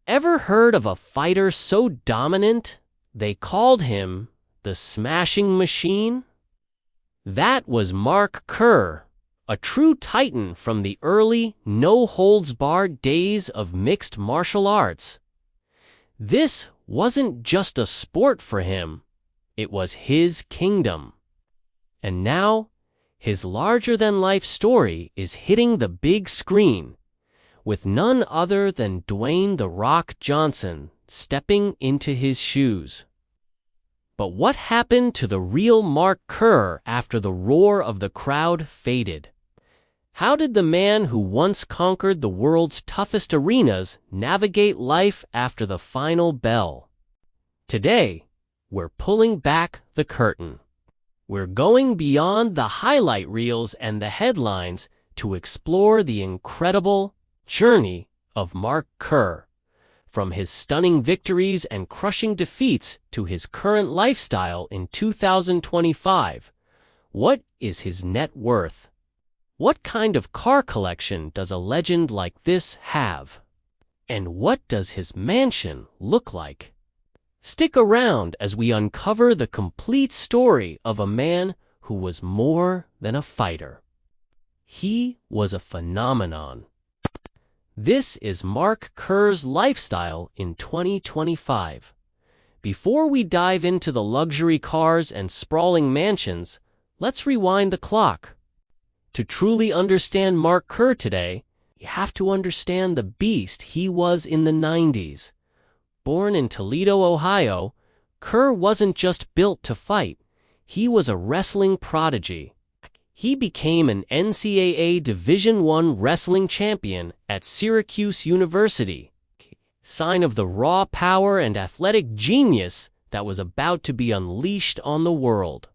Ever heard of a fighter so dominant they called him the Smashing Machine? That was Mark Kerr, a true titan from the early, no-holds-barred days of mixed martial arts. This wasn't just a sport for him, it was his kingdom. And now, his larger-than-life story is hitting the big screen, with none other than Dwayne "The Rock" Johnson stepping into his shoes. But what happened to the real Mark Kerr after the roar of the crowd faded? How did the man who once conquered the world's toughest arenas navigate life after the final bell? Today, we're pulling back the curtain. We're going beyond the highlight reels and the headlines to explore the incredible journey of Mark Kerr, from his stunning victories and crushing defeats to his current lifestyle in 2025. What is his net worth? What kind of car collection does a legend like this have? And what does his mansion look like? Stick around as we uncover the complete story of a man who was more than a fighter. He was a phenomenon. This is Mark Kerr's lifestyle in 2025. Before we dive into the luxury cars and sprawling mansions, let's rewind the clock. To truly understand Mark Kerr today, you have to understand the beast he was in the 90s. Born in Toledo, Ohio, Kerr wasn't just built to fight. He was a wrestling prodigy. He became an NCAA Division I wrestling champion at Syracuse University, sign of the raw power and athletic genius that was about to be unleashed on the world.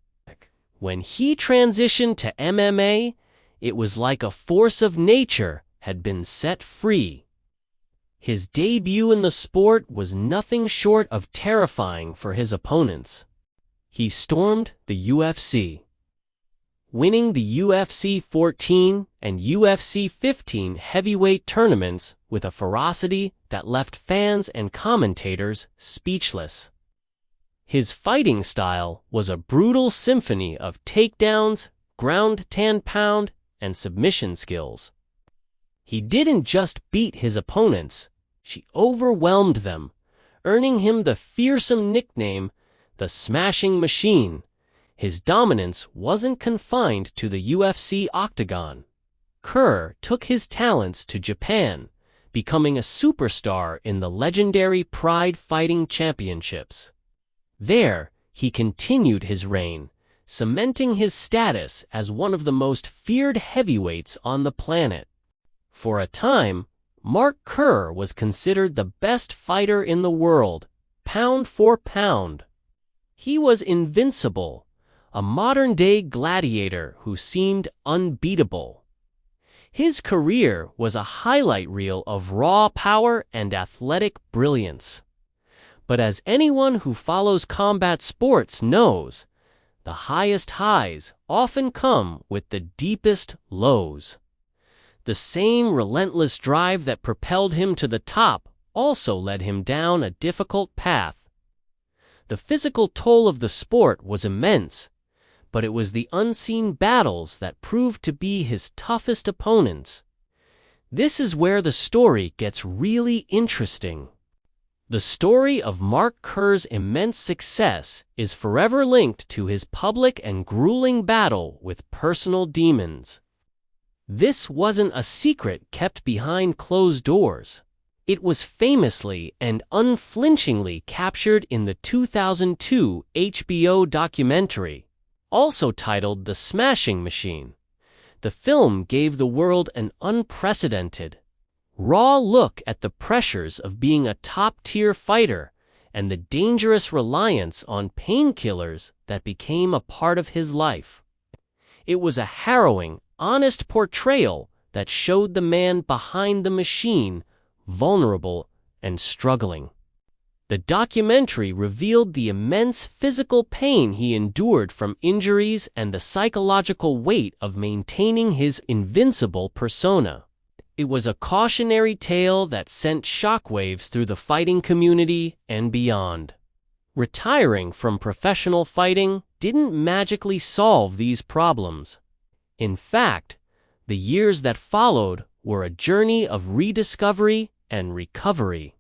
When he transitioned to MMA, it was like a force of nature had been set free. His debut in the sport was nothing short of terrifying for his opponents. He stormed the UFC, winning the UFC 14 and UFC 15 heavyweight tournaments with a ferocity that left fans and commentators speechless. His fighting style was a brutal symphony of takedowns, ground and pound, and submission skills. He didn't just beat his opponents, she overwhelmed them, earning him the fearsome nickname, the Smashing Machine. His dominance wasn't confined to the UFC octagon. Kerr took his talents to Japan, becoming a superstar in the legendary Pride Fighting Championships. There, he continued his reign, cementing his status as one of the most feared heavyweights on the planet. For a time, Mark Kerr was considered the best fighter in the world, pound for pound. He was invincible, a modern-day gladiator who seemed unbeatable. His career was a highlight reel of raw power and athletic brilliance. But as anyone who follows combat sports knows, the highest highs often come with the deepest lows. The same relentless drive that propelled him to the top also led him down a difficult path. The physical toll of the sport was immense, but it was the unseen battles that proved to be his toughest opponents. This is where the story gets really interesting. The story of Mark Kerr's immense success is forever linked to his public and grueling battle with personal demons. This wasn't a secret kept behind closed doors. It was famously and unflinchingly captured in the 2002 HBO documentary, also titled The Smashing Machine. The film gave the world an unprecedented, raw look at the pressures of being a top-tier fighter and the dangerous reliance on painkillers that became a part of his life. It was a harrowing, honest portrayal that showed the man behind the machine vulnerable and struggling. The documentary revealed the immense physical pain he endured from injuries and the psychological weight of maintaining his invincible persona. It was a cautionary tale that sent shockwaves through the fighting community and beyond. Retiring from professional fighting didn't magically solve these problems. In fact, the years that followed were a journey of rediscovery and recovery.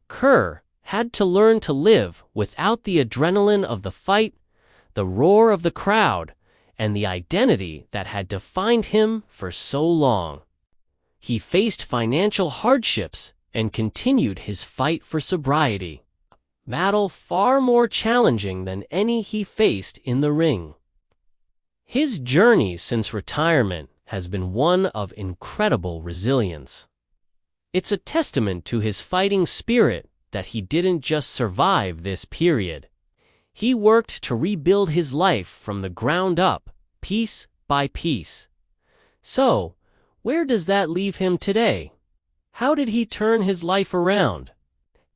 Kerr had to learn to live without the adrenaline of the fight, the roar of the crowd, and the identity that had defined him for so long. He faced financial hardships and continued his fight for sobriety, a battle far more challenging than any he faced in the ring. His journey since retirement has been one of incredible resilience. It's a testament to his fighting spirit that he didn't just survive this period. He worked to rebuild his life from the ground up, piece by piece. So, where does that leave him today? How did he turn his life around?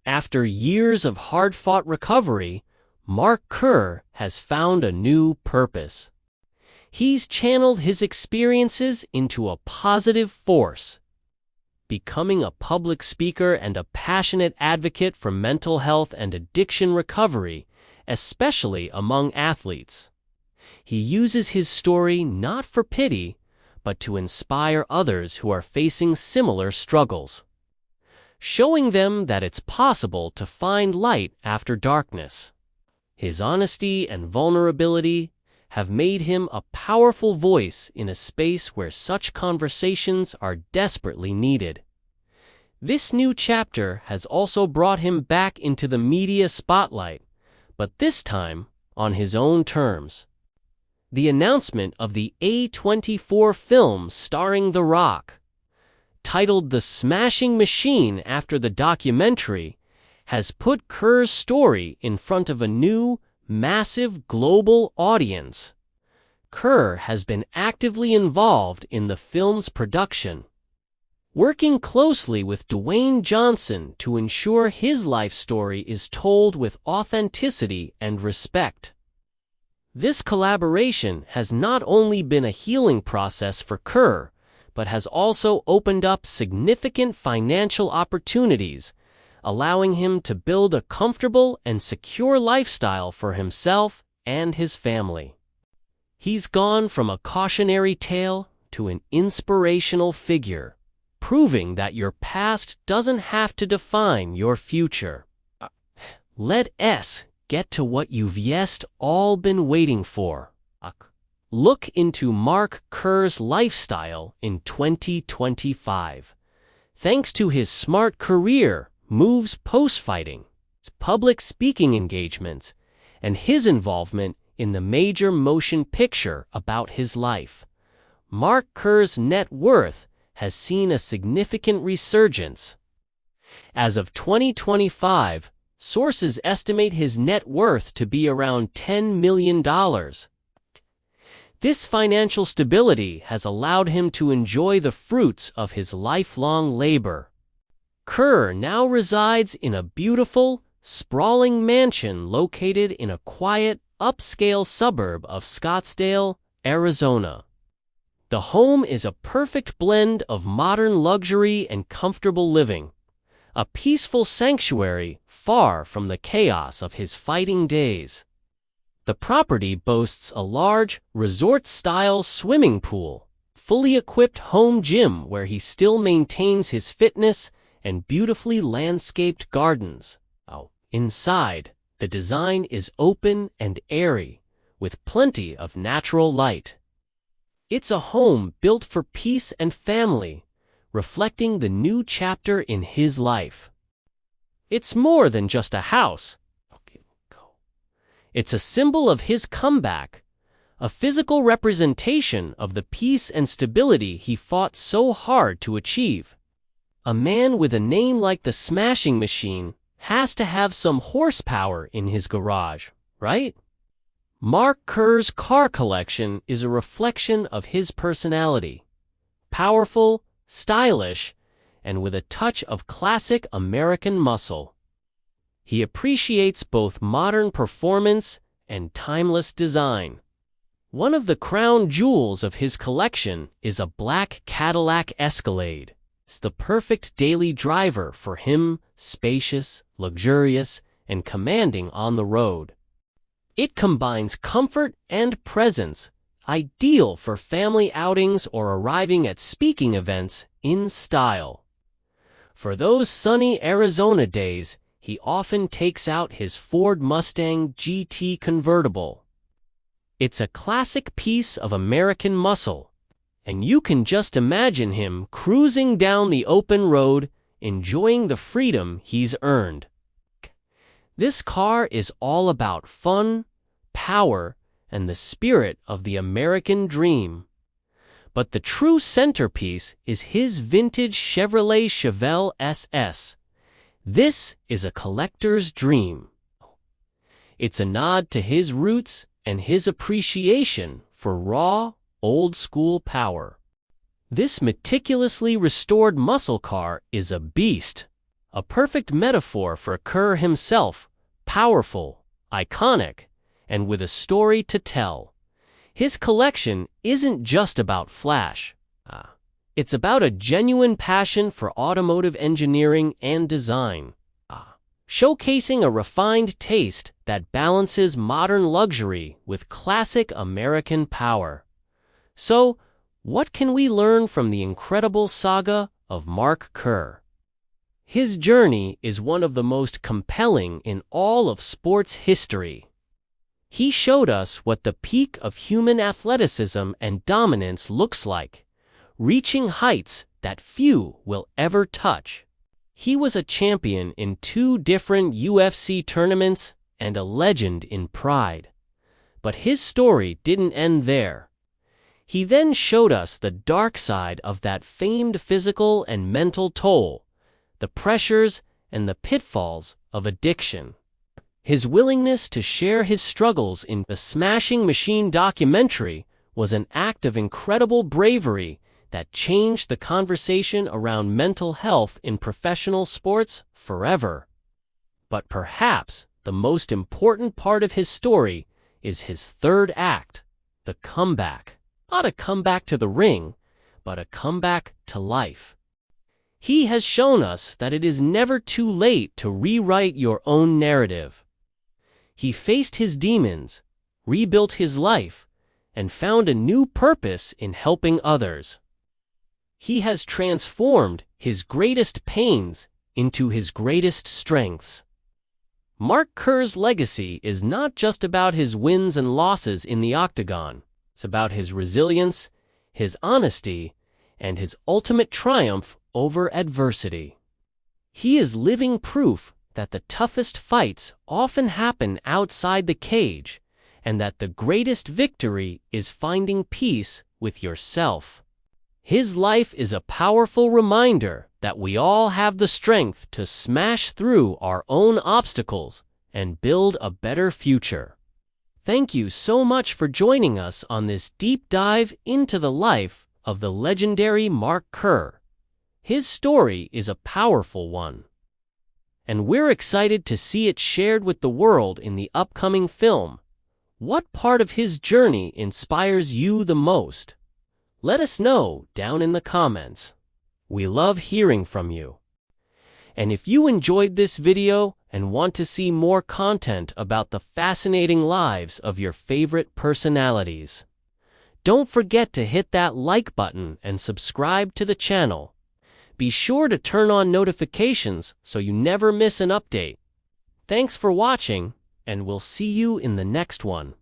After years of hard-fought recovery, Mark Kerr has found a new purpose. He's channeled his experiences into a positive force, becoming a public speaker and a passionate advocate for mental health and addiction recovery, especially among athletes. He uses his story not for pity, but to inspire others who are facing similar struggles, showing them that it's possible to find light after darkness. His honesty and vulnerability have made him a powerful voice in a space where such conversations are desperately needed. This new chapter has also brought him back into the media spotlight, but this time on his own terms. The announcement of the A24 film starring The Rock, titled The Smashing Machine after the documentary, has put Kerr's story in front of a new, massive global audience. Kerr has been actively involved in the film's production, working closely with Dwayne Johnson to ensure his life story is told with authenticity and respect. This collaboration has not only been a healing process for Kerr, but has also opened up significant financial opportunities, allowing him to build a comfortable and secure lifestyle for himself and his family. He's gone from a cautionary tale to an inspirational figure, proving that your past doesn't have to define your future. Let us get to what you've all been waiting for. Look into Mark Kerr's lifestyle in 2025. Thanks to his smart career moves post-fighting, public speaking engagements, and his involvement in the major motion picture about his life, Mark Kerr's net worth has seen a significant resurgence. As of 2025, sources estimate his net worth to be around $10 million. This financial stability has allowed him to enjoy the fruits of his lifelong labor. Kerr now resides in a beautiful, sprawling mansion located in a quiet, upscale suburb of Scottsdale, Arizona. The home is a perfect blend of modern luxury and comfortable living, a peaceful sanctuary far from the chaos of his fighting days. The property boasts a large, resort-style swimming pool, fully equipped home gym where he still maintains his fitness, and beautifully landscaped gardens. Inside, the design is open and airy, with plenty of natural light. It's a home built for peace and family, reflecting the new chapter in his life. It's more than just a house. It's a symbol of his comeback, a physical representation of the peace and stability he fought so hard to achieve. A man with a name like the Smashing Machine has to have some horsepower in his garage, right? Mark Kerr's car collection is a reflection of his personality. Powerful, stylish, and with a touch of classic American muscle. He appreciates both modern performance and timeless design. One of the crown jewels of his collection is a black Cadillac Escalade, It's the perfect daily driver for him, spacious, luxurious, and commanding on the road. It combines comfort and presence, ideal for family outings or arriving at speaking events in style. For those sunny Arizona days, he often takes out his Ford Mustang GT convertible. It's a classic piece of American muscle, and you can just imagine him cruising down the open road, enjoying the freedom he's earned. This car is all about fun, power, and the spirit of the American dream. But the true centerpiece is his vintage Chevrolet Chevelle SS. This is a collector's dream. It's a nod to his roots and his appreciation for raw, old-school power. This meticulously restored muscle car is a beast, a perfect metaphor for Kerr himself, powerful, iconic, and with a story to tell. His collection isn't just about flash. It's about a genuine passion for automotive engineering and design, showcasing a refined taste that balances modern luxury with classic American power. So, what can we learn from the incredible saga of Mark Kerr? His journey is one of the most compelling in all of sports history. He showed us what the peak of human athleticism and dominance looks like, reaching heights that few will ever touch. He was a champion in 2 different UFC tournaments and a legend in pride. But his story didn't end there. He then showed us the dark side of that famed physical and mental toll, the pressures and the pitfalls of addiction. His willingness to share his struggles in the Smashing Machine documentary was an act of incredible bravery that changed the conversation around mental health in professional sports forever. But perhaps the most important part of his story is his third act, the comeback. Not a comeback to the ring, but a comeback to life. He has shown us that it is never too late to rewrite your own narrative. He faced his demons, rebuilt his life, and found a new purpose in helping others. He has transformed his greatest pains into his greatest strengths. Mark Kerr's legacy is not just about his wins and losses in the octagon. It's about his resilience, his honesty, and his ultimate triumph over adversity. He is living proof that the toughest fights often happen outside the cage, and that the greatest victory is finding peace with yourself. His life is a powerful reminder that we all have the strength to smash through our own obstacles and build a better future. Thank you so much for joining us on this deep dive into the life of the legendary Mark Kerr. His story is a powerful one, and we're excited to see it shared with the world in the upcoming film. What part of his journey inspires you the most? Let us know down in the comments. We love hearing from you. And if you enjoyed this video and want to see more content about the fascinating lives of your favorite personalities, don't forget to hit that like button and subscribe to the channel. Be sure to turn on notifications so you never miss an update. Thanks for watching, and we'll see you in the next one.